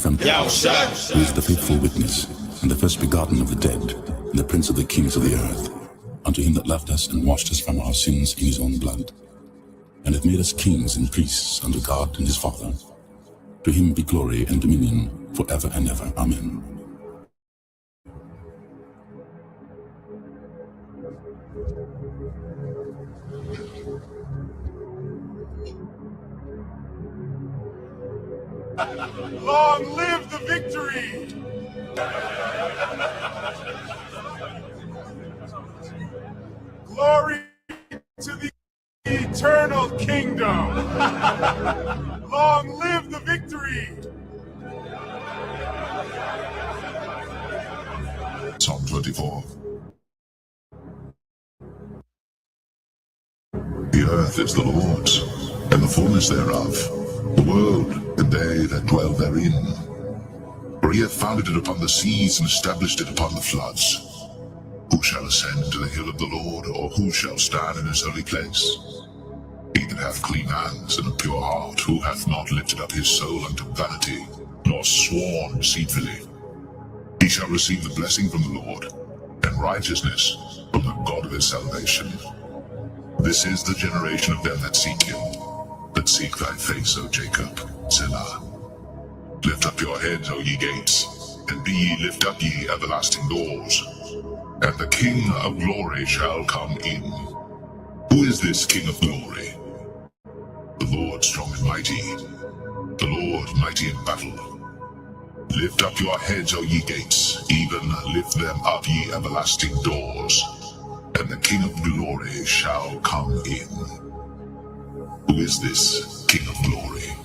from Yahusha, who is the faithful witness, and the first begotten of the dead, and the prince of the kings of the earth, unto him that loved us and washed us from our sins in his own blood, and hath made us kings and priests unto God and his Father. To him be glory and dominion forever and ever. Amen. Long live the victory! Glory to the eternal kingdom! Long live the victory! Psalm 24. The earth is the Lord's, and the fullness thereof, the world, and they that dwell therein. For he hath founded it upon the seas, and established it upon the floods. Who shall ascend to the hill of the Lord, or who shall stand in his holy place? He that hath clean hands and a pure heart, who hath not lifted up his soul unto vanity, nor sworn deceitfully. He shall receive the blessing from the Lord, and righteousness from the God of his salvation. This is the generation of them that seek him, that seek thy face, O Jacob. Selah. Lift up your heads, O ye gates, and be ye lift up, ye everlasting doors, and the King of glory shall come in. Who is this King of glory? The Lord strong and mighty, the Lord mighty in battle. Lift up your heads, O ye gates, even lift them up, ye everlasting doors, and the King of glory shall come in. Who is this King of glory?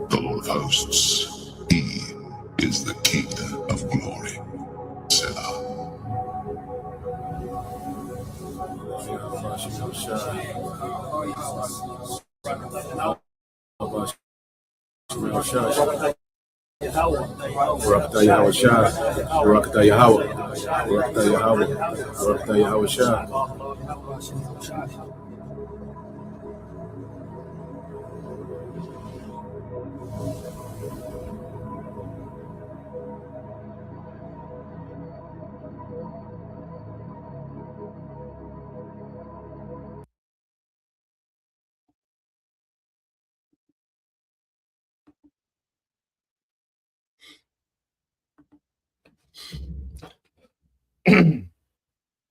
The Lord of hosts. He is the King of glory. Selah. Barakatah Yahweh Shah, Barakatah Yahweh, Barakatah Yahweh, Barakatah Yahweh Shah.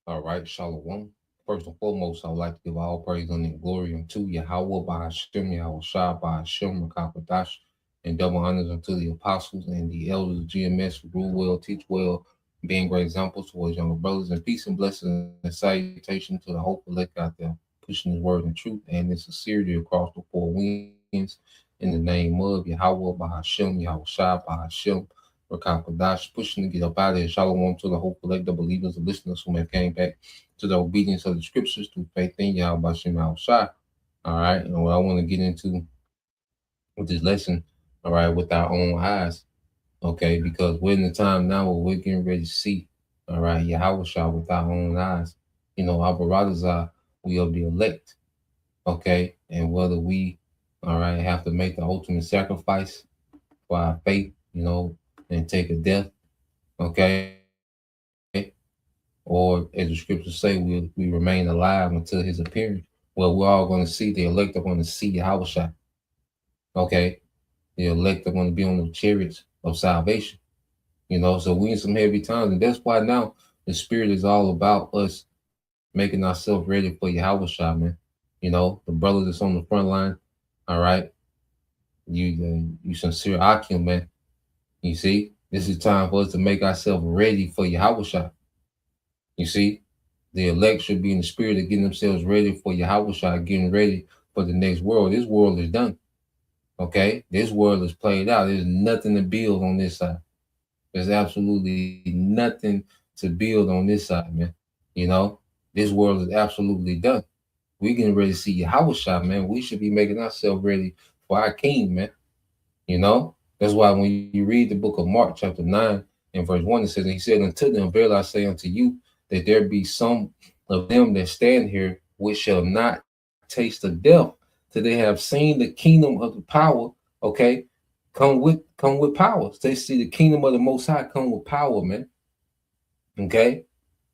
All right, Shalom. First and foremost, I would like to give all praise and glory unto Yahweh by Hashem, Yahweh Shah by Hashem, Rakapadash, and double honors unto the apostles and the elders of GMS who rule well, teach well, being great examples towards younger brothers, and peace and blessings and salutation to the hopeful elect out there, pushing his word and truth and in sincerity across the four winds in the name of Yahweh by Hashem, Yahweh Shah by Hashem, Rakapadash, pushing to get up out of here. Shalom to the hopeful elect, the believers, the listeners who have came back to the obedience of the scriptures through faith in Yahweh Shem Shah. All right, and what I want to get into with this lesson, all right, with our own eyes, okay, because we're in the time now where we're getting ready to see, all right, Yahweh Shah with our own eyes. You know, our brothers are, we are the elect, okay, and whether we, all right, have to make the ultimate sacrifice for our faith, you know, and take a death, okay, or as the scriptures say, we remain alive until his appearance. Well, we're all going to see, the elect are going to see Yahweh. Okay, the elect are going to be on the chariots of salvation. You know, so we in some heavy times, and that's why now the spirit is all about us making ourselves ready for Yahweh, man. You know, the brother that's on the front line, all right, you sincere Akim, man. You see, this is time for us to make ourselves ready for Yahweh. You see, the elect should be in the spirit of getting themselves ready for Yahweh, getting ready for the next world. This world is done. Okay, this world is played out. There's nothing to build on this side. There's absolutely nothing to build on this side, man. You know, this world is absolutely done. We getting ready to see Yahweh, man. We should be making ourselves ready for our King, man. You know, that's why when you read the book of Mark, chapter 9 and verse 1, it says, and he said unto them, verily I say unto you, that there be some of them that stand here which shall not taste of death till they have seen the kingdom of the power, okay, come with power. They see the kingdom of the Most High come with power, man. Okay,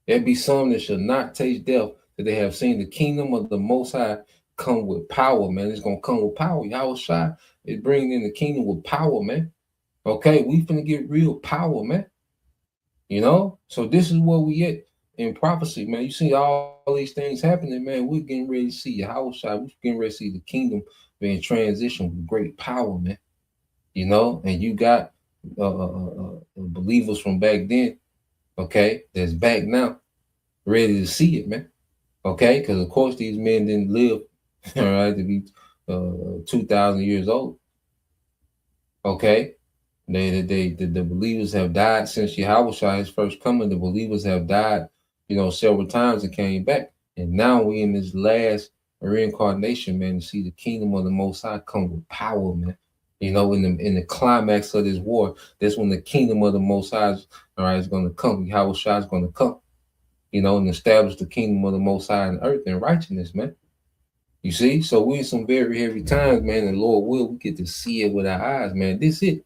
there be some that shall not taste death, that they have seen the kingdom of the Most High come with power, man. It's gonna come with power. Yahweh Shai is bringing in the kingdom with power, man. Okay, we finna get real power, man. You know, so this is where we at in prophecy, man. You see all these things happening, man. We're getting ready to see Yahweh Shai. We're getting ready to see the kingdom being transitioned with great power, man. You know, and you got believers from back then, okay, that's back now, ready to see it, man. Okay, because of course these men didn't live, all right, to be 2,000 years old. Okay, the believers have died since Yahweh Shai, his first coming. The believers have died, you know, several times and came back, and now we in this last reincarnation, man, to see the kingdom of the Most High come with power, man. You know, in the climax of this war, that's when the kingdom of the Most High, all right, is going to come. Yahweh Shai is going to come, you know, and establish the kingdom of the Most High on earth in righteousness, man. You see, so we in some very heavy times, man. And Lord will, we get to see it with our eyes, man. This it.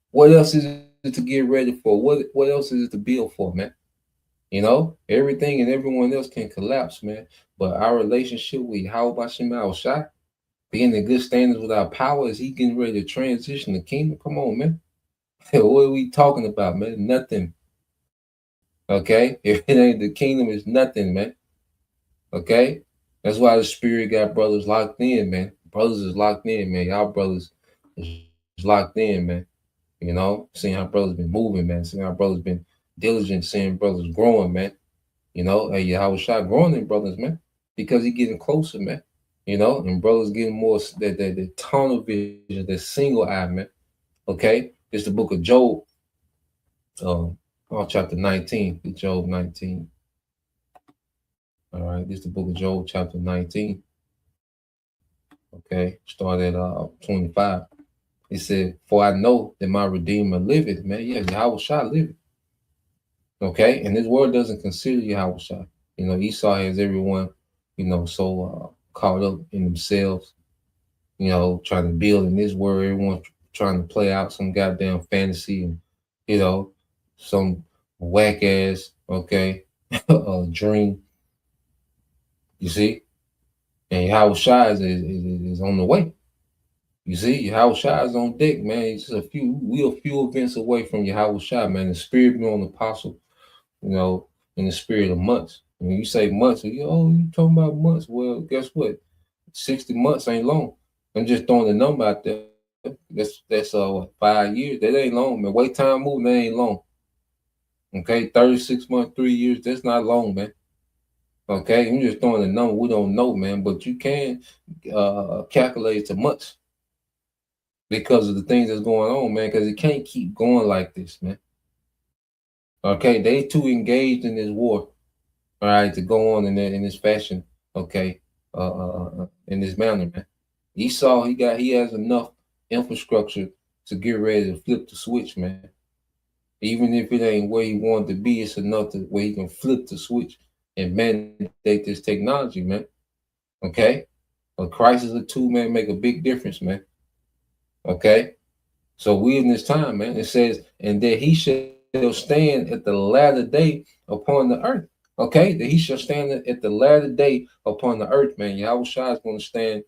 What else is it to get ready for? What else is it to build for, man? You know, everything and everyone else can collapse, man. But our relationship with Yahweh Bashem Al-Shai, being in good standards with our power, is he getting ready to transition the kingdom? Come on, man. What are we talking about, man? Nothing. Okay? If it ain't the kingdom, it's nothing, man. Okay? That's why the spirit got brothers locked in, man. Brothers is locked in, man. Y'all brothers is locked in, man. You know, seeing how brothers been moving, man. Seeing how brothers been diligent, seeing brothers growing, man. You know, hey, Yahweh Shai growing in brothers, man, because he getting closer, man. You know, and brothers getting more that tunnel vision, that single eye, man. Okay, it's the book of Job, chapter 19, Job 19. All right, this is the book of Job, chapter 19. Okay, start at 25. It said, "For I know that my Redeemer liveth," man. Yeah, Yahweh Shai liveth. Okay, and this word doesn't consider Yahweh Shai. You know, Esau has everyone, you know, so caught up in themselves, you know, trying to build in this word. Everyone trying to play out some goddamn fantasy and, you know, some whack ass, okay, dream. You see, and Yahweh Shai is on the way. You see, Yahweh Shai is on deck, man. It's just we a few events away from Yahweh Shai, man. The spirit been on the apostle, you know, in the spirit of months. When you say months, you talking about months. Well, guess what? 60 months ain't long. I'm just throwing the number out there. That's what, 5 years. That ain't long, man. Wait time moving, that ain't long. Okay, 36 months, 3 years, that's not long, man. Okay, I'm just throwing the number. We don't know, man, but you can calculate it to months because of the things that's going on, man, because it can't keep going like this, man. Okay, they too engaged in this war, all right, to go on in this fashion, okay, in this manner, man. Esau, he has enough infrastructure to get ready to flip the switch, man. Even if it ain't where he wanted to be, it's enough to where he can flip the switch and mandate this technology, man. Okay, a crisis or two, man, make a big difference, man. Okay, so we in this time, man. It says, and that he shall stand at the latter day upon the earth. Okay, that he shall stand at the latter day upon the earth, man. Yahweh Shai is going to stand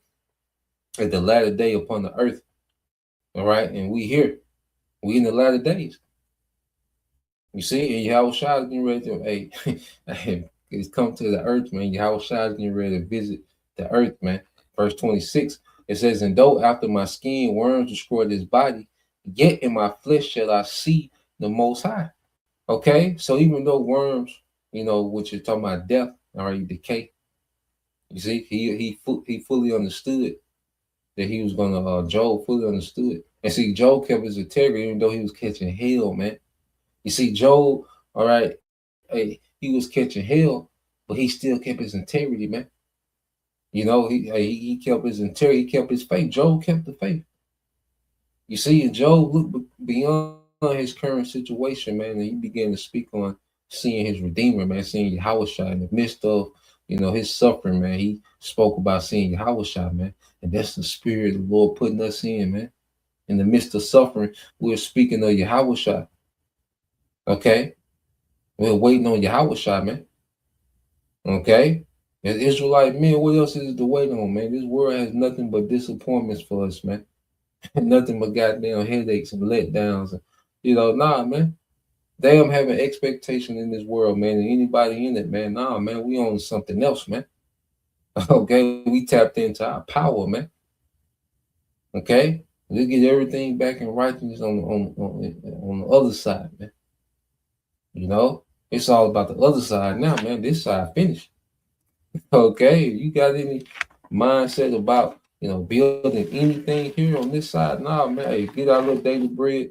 at the latter day upon the earth. All right, and we here, we in the latter days. You see, and Yahweh Shai is getting ready to, hey, it's come to the earth, man. Yahweh Shai is getting ready to visit the earth, man. Verse 26, it says, "And though after my skin worms destroy this body, yet in my flesh shall I see the Most High." Okay, so even though worms, you know, which you're talking about death, all right, decay. You see, he fully understood that he was gonna. Job fully understood, and see, Job kept his integrity even though he was catching hell, man. You see, Job, all right, hey, he was catching hell, but he still kept his integrity, man. You know, he kept his integrity, he kept his faith. Job kept the faith. You see, and Job looked beyond his current situation, man, and he began to speak on seeing his Redeemer, man, seeing Yahweh Shai in the midst of, you know, his suffering, man. He spoke about seeing Yahweh Shai, man, and that's the spirit of the Lord putting us in, man. In the midst of suffering, we're speaking of Yahweh. Okay? We're waiting on Yahweh, man. Okay? As Israelite men, what else is to wait on, man? This world has nothing but disappointments for us, man. Nothing but goddamn headaches and letdowns. Nah, man. Damn having expectation in this world, man, and anybody in it, man. Nah, man, we on something else, man. Okay, we tapped into our power, man. Okay, we get everything back in righteousness on the other side, man. It's all about the other side now, man. This side finished. Okay, you got any mindset about building anything here on this side? Nah, man. Hey, get our little daily bread,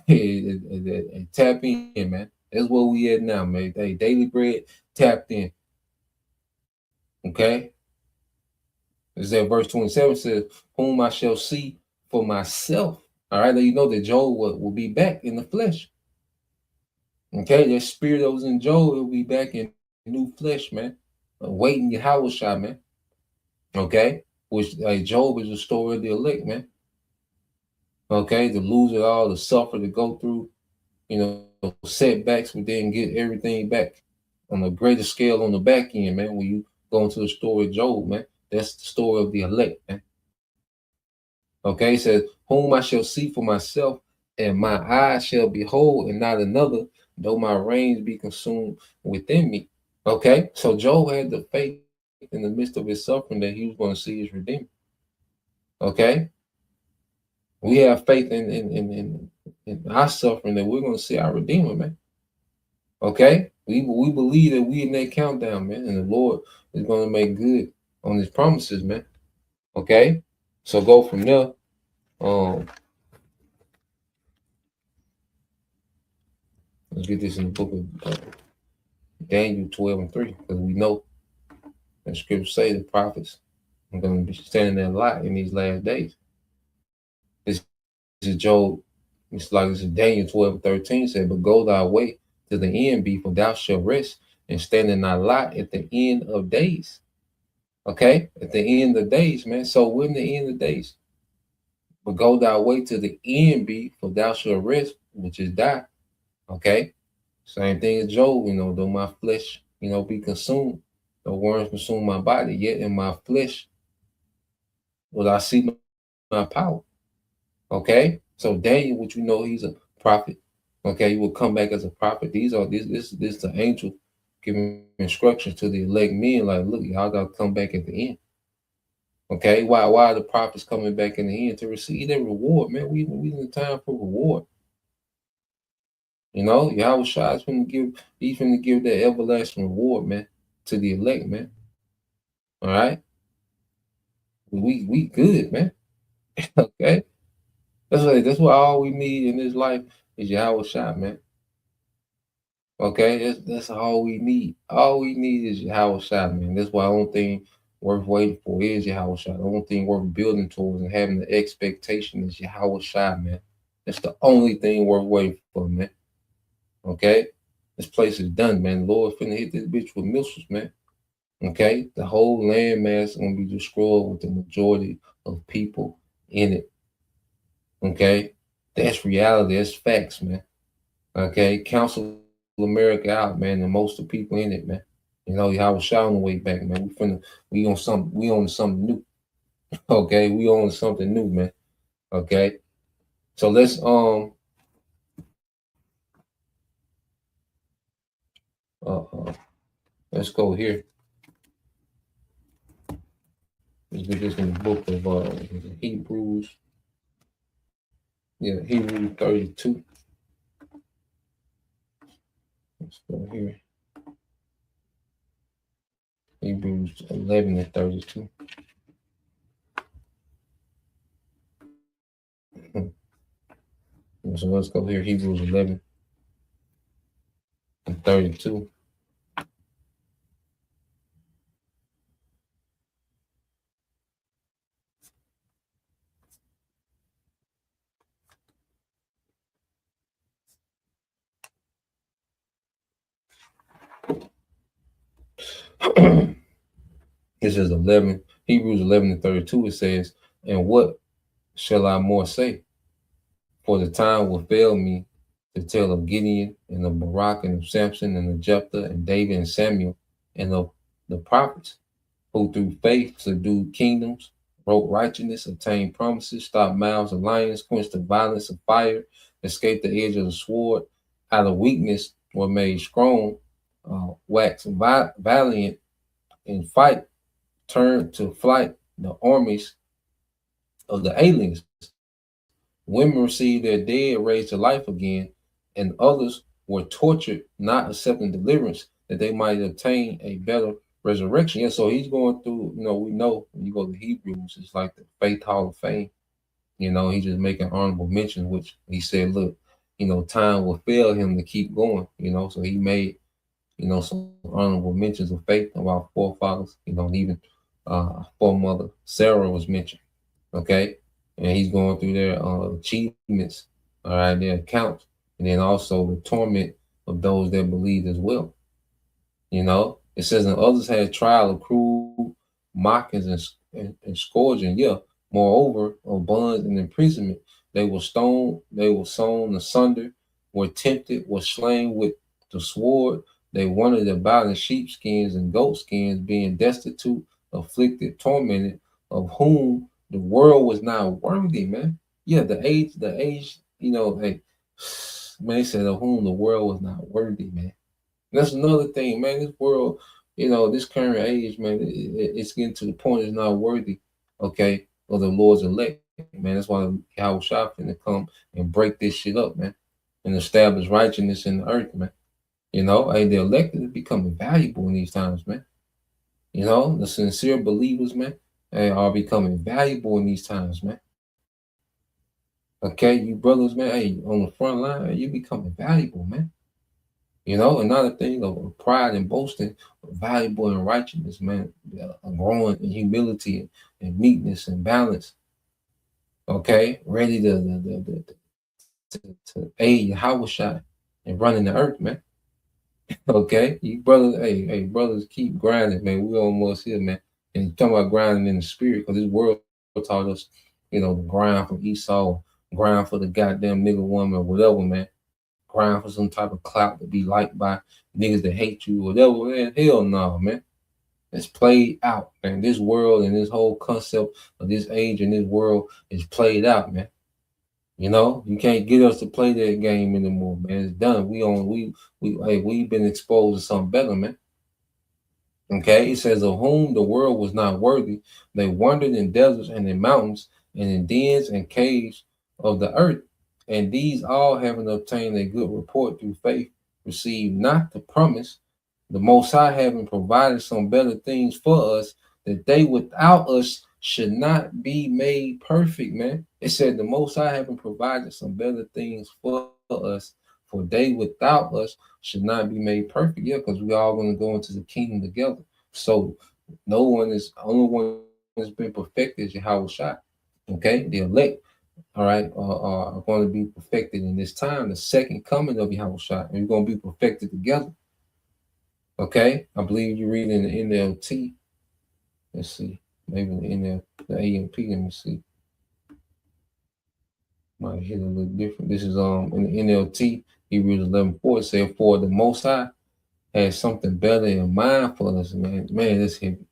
and tap in, man. That's where we at now, man. Hey, daily bread tapped in. Okay. Is that verse 27 says, whom I shall see for myself. All right, you know that Job will be back in the flesh. Okay, that spirit that was in Job will be back in new flesh, man. Waiting Yahweh, man. Okay, which Job is the story of the elect, man. Okay, to lose it all, to suffer, to go through, setbacks, but then get everything back on a greater scale on the back end, man. When you go into the story of Job, man, that's the story of the elect, man. Okay, it says, whom I shall see for myself, and my eyes shall behold, and not another, though my reins be consumed within me. Okay, so Job had the faith in the midst of his suffering that he was going to see his Redeemer. Okay, we have faith in our suffering that we're going to see our Redeemer, man. Okay, we believe that we in that countdown, man, and the Lord is going to make good on his promises, man. Okay, so go from there. Let's get this in the book of Daniel 12:3, because we know the scriptures say the prophets are going to be standing there a lot in these last days. This is Job. It's like this is Daniel 12:13 said, but go thy way to the end be, for thou shalt rest and stand in thy lot at the end of days. Okay, at the end of days, man. So we're in the end of days. But go thy way to the end be, for thou shalt rest, which is die. Okay, same thing as Job, though my flesh, be consumed, the worms consume my body, yet in my flesh will I see my power. Okay, so Daniel, which he's a prophet. Okay, he will come back as a prophet. This is the angel giving instructions to the elect men, like, look, y'all gotta come back at the end. Okay, why are the prophets coming back in the end? To receive their reward, man. We in the time for reward. Yahweh Shai is going to give that everlasting reward, man, to the elect, man. All right, we good, man. Okay, that's what all we need in this life is Yahweh Shai, man. Okay, that's all we need. All we need is Yahweh Shai, man. That's why the only thing worth waiting for is Yahweh Shai. The only thing worth building towards and having the expectation is Yahweh Shai, man. That's the only thing worth waiting for, man. Okay, this place is done, man. Lord finna hit this bitch with missiles, man. Okay, the whole landmass is gonna be destroyed with the majority of people in it. Okay, that's reality. That's facts, man. Okay, Council America out, man, and most of the people in it, man. Y'all was shot on the way back, man. We on something new. Okay, we on something new, man. Okay, so let's let's go here. Let's get this in the book of Hebrews. Yeah, Hebrews 32. Let's go here. Hebrews 11 and 32. So let's go here. Hebrews 11 and 32. This is Hebrews 11 and 32. It says, and what shall I more say? For the time will fail me to tell of Gideon and of Barak and of Samson and of Jephthah and David and Samuel and of the prophets who through faith subdued kingdoms, wrote righteousness, obtained promises, stopped mouths of lions, quenched the violence of fire, escaped the edge of the sword, out of weakness were made strong, waxed valiant in fight, turned to flight the armies of the aliens. Women received their dead raised to life again, and others were tortured, not accepting deliverance, that they might obtain a better resurrection. Yeah, so he's going through, we know when you go to Hebrews, it's like the Faith Hall of Fame. He's just making honorable mention, which he said, look, time will fail him to keep going, so he made, some honorable mentions of faith of our forefathers, and even foremother Sarah was mentioned, okay? And he's going through their achievements, all right, their accounts, and then also the torment of those that believe as well. It says, and others had trial of cruel mockings and scourging. Yeah, moreover, of bonds and imprisonment, they were stoned, they were sown asunder, were tempted, were slain with the sword. They wandered about in sheepskins and goatskins, being destitute, afflicted, tormented, of whom the world was not worthy, man. Yeah, the age, hey, man, they said of whom the world was not worthy, man. That's another thing, man. This world, this current age, man, it's getting to the point it's not worthy, okay, of the Lord's elect, man. That's why Yahweh Shah finna come and break this shit up, man, and establish righteousness in the earth, man. Hey, the elected is becoming valuable in these times, man. The sincere believers, man, are becoming valuable in these times, man. Okay, you brothers, man, hey, on the front line, you becoming valuable, man. Another thing of pride and boasting, valuable in righteousness, man, growing in humility and meekness and balance. Okay, ready to aid Yahweh Shai and running the earth, man. Okay, you brothers, hey, brothers, keep grinding, man. We almost here, man. And you're talking about grinding in the spirit, because this world taught us, to grind for Esau, grind for the goddamn nigga woman or whatever, man. Grind for some type of clout to be liked by niggas that hate you or whatever, man. Hell no, man. It's played out, man. This world and this whole concept of this age and this world is played out, man. You can't get us to play that game anymore, man. It's done. We've been exposed to something better, man. Okay, it says, of whom the world was not worthy, they wandered in deserts and in mountains and in dens and caves of the earth. And these all, having obtained a good report through faith, received not the promise, the Most High having provided some better things for us, that they without us should not be made perfect, man. It said the Most High having provided some better things for us, for they without us should not be made perfect. Yeah, because we all going to go into the kingdom together. So only one that's been perfected is Yahweh Shai. Okay, the elect, all right, are going to be perfected in this time, the second coming of Yahweh Shai, and we're going to be perfected together. Okay, I believe you read in the NLT. Let's see, maybe in the AMP. Let me see. Might hit a little different. This is in the NLT, Hebrews 11:4. It said, "For the Most High has something better in mind for us, man." Man, that's heavy.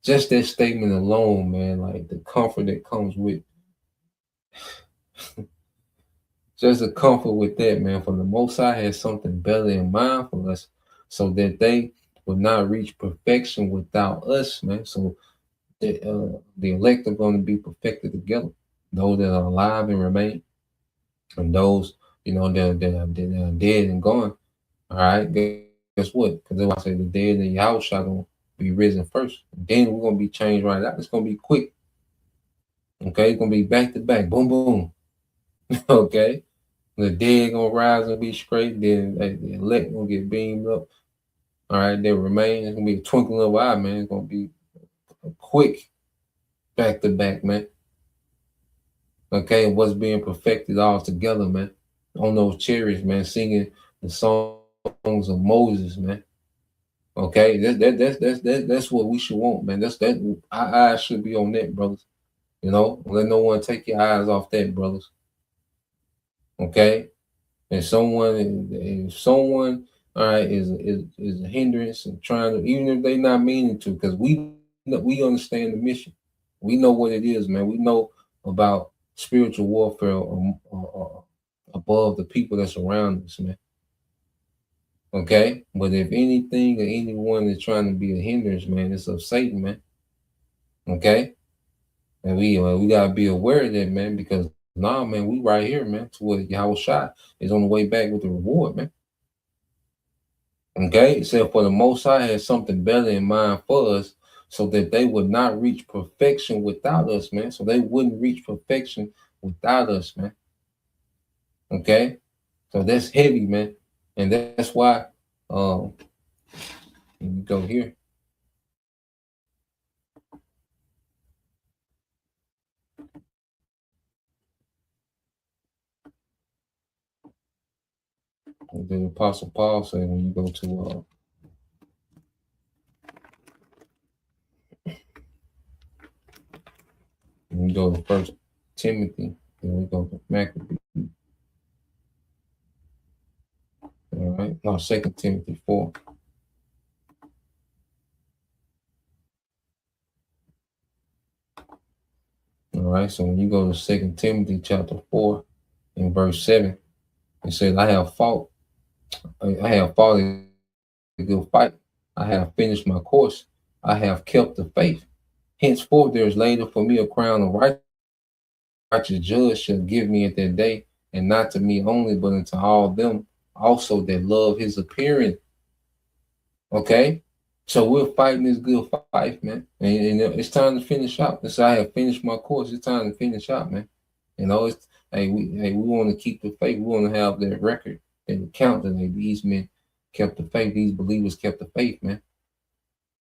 Just that statement alone, man, like the comfort that comes with. Just the comfort with that, man. For the Most High has something better in mind for us, so that they will not reach perfection without us, man. So the elect are going to be perfected together. Those that are alive and remain, and those that are dead and gone. All right, guess what? Because I say the dead and Yahweh shall gonna be risen first. Then we're gonna be changed right out. It's gonna be quick. Okay, it's gonna be back to back, boom, boom. Okay, the dead gonna rise and be straight. Then the elect gonna get beamed up. All right, they remain. It's gonna be a twinkling of an eye, man. It's gonna be a quick back to back, man. Okay, what's being perfected all together, man. On those chariots, man, singing the songs of Moses, man. Okay, that's what we should want, man. Our eyes should be on that, brothers. You know, let no one take your eyes off that, brothers. Okay? And if someone, all right, is a hindrance and trying to, even if they're not meaning to, because we understand the mission. We know what it is, man. We know about spiritual warfare above the people that's around us, man. Okay? But if anything or anyone is trying to be a hindrance, man, it's of Satan, man. Okay? And we gotta be aware of that, man, because man, we right here, man, to where Yahweh Shai is on the way back with the reward, man. Okay, it said for the Most High has something better in mind for us, so that they would not reach perfection without us, man. So they wouldn't reach perfection without us, man. Okay, so that's heavy, man, and that's why. Let me go here. The Apostle Paul said when you go to when we go to First Timothy, then we go to Maccabees. All right, no, 2 Timothy 4. All right, so when you go to 2 Timothy chapter 4 and verse 7, it says, I have fought a good fight. I have finished my course. I have kept the faith. Henceforth there is laid up for me a crown of righteous judge shall give me at that day, and not to me only, but unto all them also that love his appearing. Okay? So we're fighting this good fight, man. And it's time to finish up. This I have finished my course. It's time to finish up, man. You know, we want to keep the faith. We want to have that record and count that these men kept the faith. These believers kept the faith, man.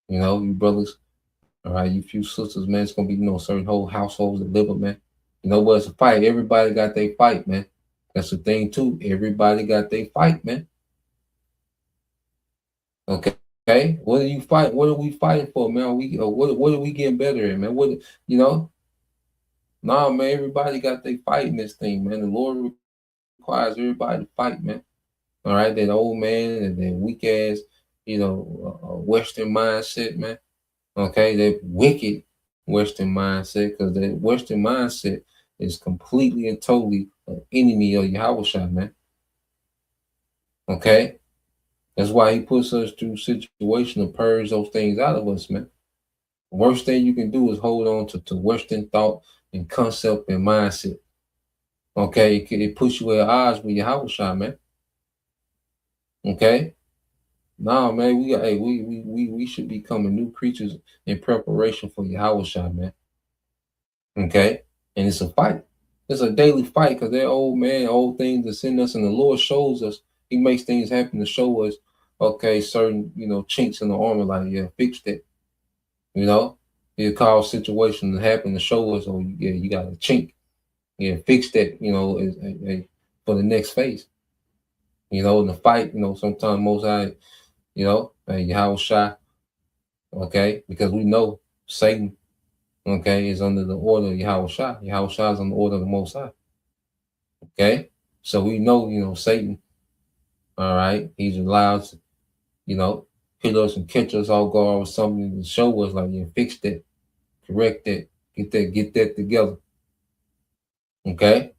You know, you brothers, all right, you few sisters, man. It's gonna be, certain whole households that live up, man. You know what? It's a fight. Everybody got their fight, man. That's the thing too. Everybody got their fight, man. Okay. Okay, what are you fighting? What are we fighting for, man? What are we getting better at, man? Nah, man. Everybody got they fighting this thing, man. The Lord requires everybody to fight, man. All right, that old man and that weak ass, Western mindset, man. Okay, that wicked Western mindset, because that Western mindset is completely and totally an enemy of Yahweh, man. Okay. That's why he puts us through situation to purge those things out of us, man. The worst thing you can do is hold on to Western thought and concept and mindset. Okay, it puts you at odds with your house, man. Okay, no, man, we should be becoming new creatures in preparation for your house, man. Okay, and it's a fight. It's a daily fight, because that old things that's in us, and the Lord shows us. He makes things happen to show us, okay, certain, chinks in the armor, like, yeah, fix that. He'll cause situations to happen to show us, oh, yeah, you got a chink. Yeah, fix that, for the next phase. In the fight, sometimes Most High, Yahweh Shai, okay, because we know Satan, okay, is under the order of Yahweh Shai. Yahweh Shai is under the order of the Most High. Okay, so we know, Satan. All right, he's allowed to, hit us and catch us off guard with something to show us, like, yeah, fix that, correct that, get that together. Okay,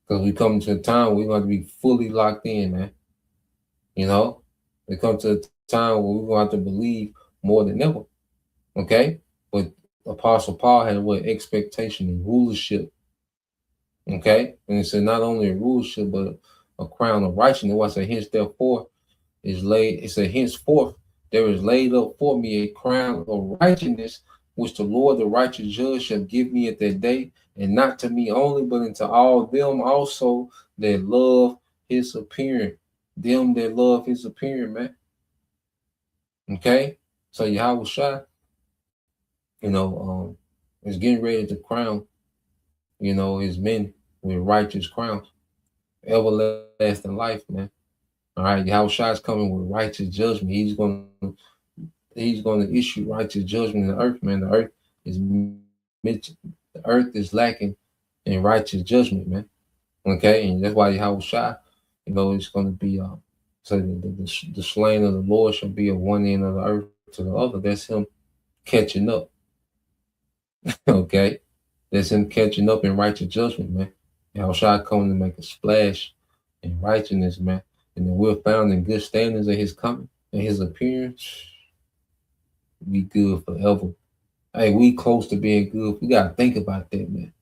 because we come to a time where we're going to be fully locked in, man. We come to a time where we're going to have to believe more than ever. Okay, but Apostle Paul had what expectation and rulership. Okay, and it said not only a rulership but a crown of righteousness. What I say, hence therefore is laid. It said henceforth there is laid up for me a crown of righteousness, which the Lord, the righteous judge, shall give me at that day, and not to me only, but unto all them also that love his appearing. Them that love his appearing, man. Okay, so Yahweh Shai, is getting ready to crown, his men with righteous crowns, everlasting life, man. All right, Yahweh Shai is coming with righteous judgment. He's going to issue righteous judgment in the earth, man. The earth is The earth is lacking in righteous judgment, man. Okay, and that's why Yahweh Shai, it's going to be so the slain of the Lord shall be of one end of the earth to the other. That's him catching up. Okay, that's him catching up in righteous judgment, man. Yahweh Shai coming to make a splash in righteousness, man. And then we're found in good standings at his coming and his appearance. Be good forever. Hey, we close to being good. We gotta think about that, man.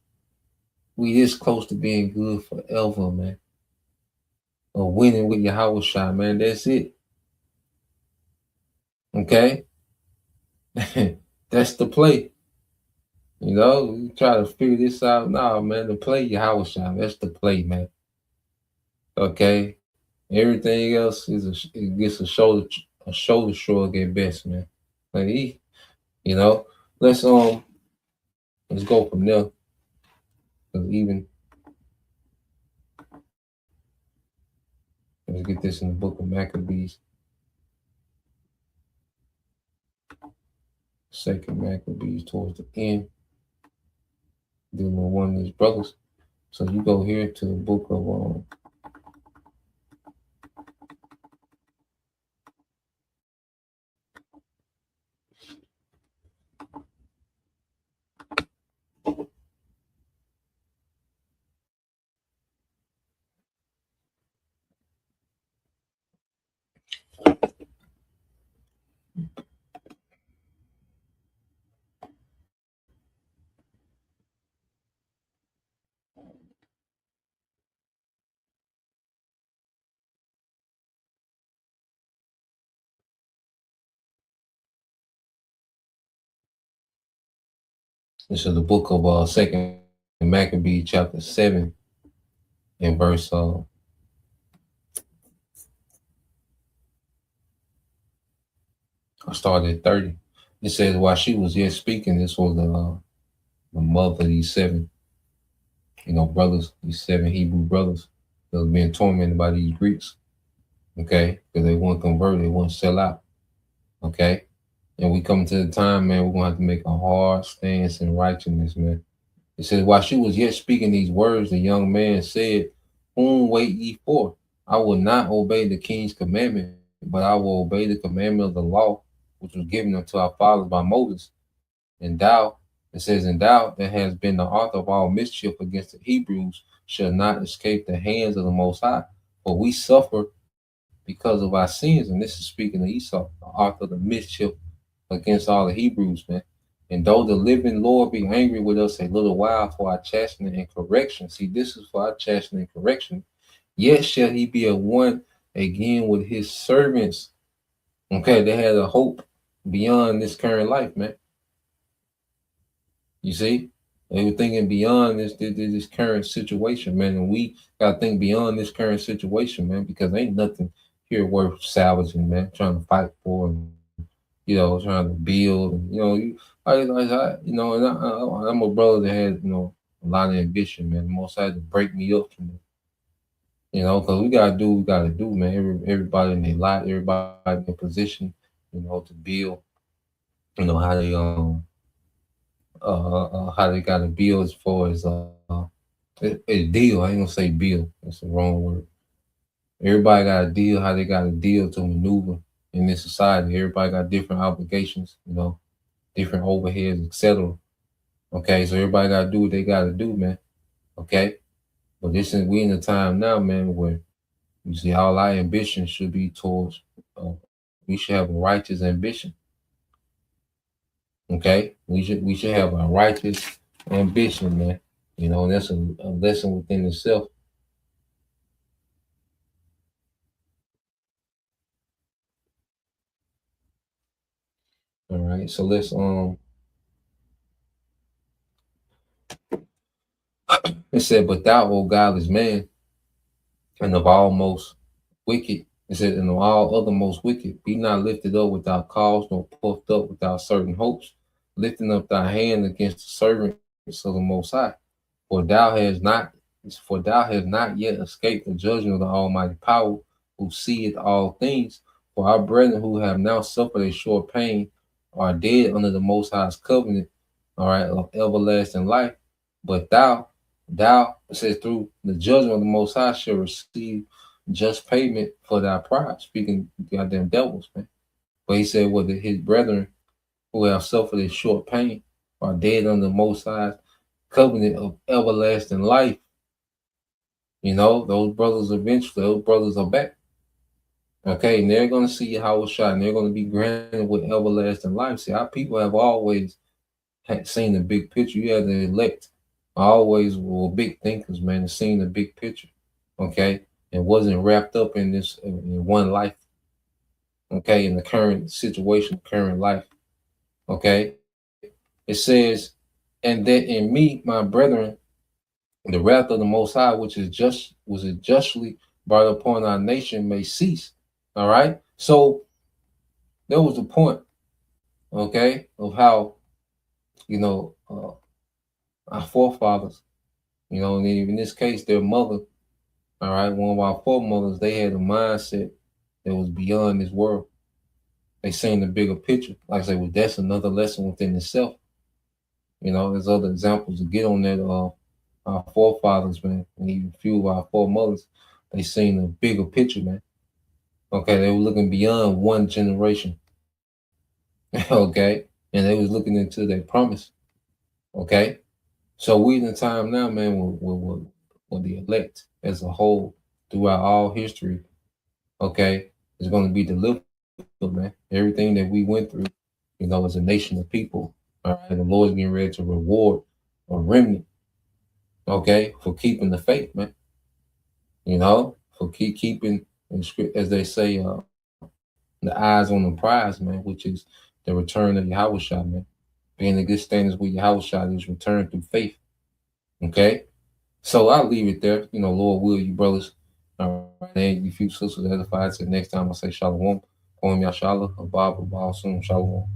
We this close to being good forever, man. Or winning with Yahweh Shai, man. That's it. Okay? That's the play. We try to figure this out. Nah, man, the play Yahweh Shai. That's the play, man. Okay? Everything else it gets a shoulder shrug at best, man. Like let's go from there. Cause even let's get this in the book of Maccabees. Second Maccabees towards the end, dealing with one of these brothers. So you go here to the book of this is the book of Second Maccabees chapter 7 and verse I started at 30. It says, while she was yet speaking, this was the mother of these seven, brothers, these 7 Hebrew brothers that was being tormented by these Greeks. Okay, because they wouldn't convert, they wouldn't sell out. Okay, and we come to the time, man, we're gonna have to make a hard stance in righteousness, man. It says, while she was yet speaking these words, the young man said, whom wait ye for? I will not obey the king's commandment, but I will obey the commandment of the law, which was given unto our fathers by Moses. And thou, it says, and thou that has been the author of all mischief against the Hebrews shall not escape the hands of the Most High. For we suffer because of our sins. And this is speaking of Esau, the author of the mischief against all the Hebrews, man. And though the living Lord be angry with us a little while for our chastening and correction, see, this is for our chastening and correction, yet shall he be at one again with his servants. Okay, they had a hope beyond this current life, man. You see, they were thinking beyond this current situation, man. And we gotta think beyond this current situation, man, because ain't nothing here worth salvaging, man. Trying to fight for, and trying to build, and and I'm a brother that has a lot of ambition, man. The Most High to break me up from it, because we gotta do what we gotta do, man. Everybody in their lot, everybody in position, to build, how they gotta build as far as a deal. I ain't gonna say build, that's the wrong word. Everybody got a deal how they got a deal to maneuver in this society. Everybody got different obligations, different overheads, etc. Okay, so everybody gotta do what they gotta do, man. Okay, but we in a time now, man, where you see all our ambition should be towards. We should have a righteous ambition. Okay, we should have a righteous ambition, man. And that's a lesson within itself. All right, so let's it said, but thou, O godless man, and of all most wicked, it said, and of all other most wicked, be not lifted up without cause, nor puffed up without certain hopes, lifting up thy hand against the servants of the Most High. For thou hast not yet escaped the judgment of the Almighty Power, who seeth all things. For our brethren who have now suffered a short pain are dead under the Most High's covenant, all right, of everlasting life, But thou, it says, through the judgment of the Most High shall receive just payment for thy pride. Speaking goddamn devils, man. But he said, whether his brethren who have suffered a short pain are dead under the Most High's covenant of everlasting life. You know, those brothers eventually, those brothers are back. Okay, and they're going to see Yahweh Shai, and they're going to be granted with everlasting life. See, our people have always seen the big picture. You have the elect, always were big thinkers, man, and seen the big picture. Okay, and wasn't wrapped up in this in one life. Okay, in the current situation, current life. Okay, it says, and that in me, my brethren, the wrath of the Most High, which is justly brought upon our nation, may cease. All right. So there was the point, okay, of how, you know, our forefathers, you know, and in this case, their mother, all right, one of our foremothers, they had a mindset that was beyond this world. They seen the bigger picture. Like I said, well, that's another lesson within itself. You know, there's other examples to get on that. Our forefathers, man, and even a few of our foremothers, they seen a bigger picture, man. Okay, they were looking beyond one generation. Okay, and they was looking into their promise. Okay, so we in the time now, man, with the elect as a whole throughout all history. Okay, is going to be delivered, man. Everything that we went through, you know, as a nation of people. All right, the Lord's getting ready to reward a remnant. Okay, for keeping the faith, man. You know, for keeping, as they say, the eyes on the prize, man, which is the return of Yahweh Shai, man. Being in good standards with Yahweh Shai is returned through faith. Okay, so I'll leave it there. You know, Lord will, you brothers, and you few sisters edified. Till next time I say shalom, Yashala, Abba, Shalom.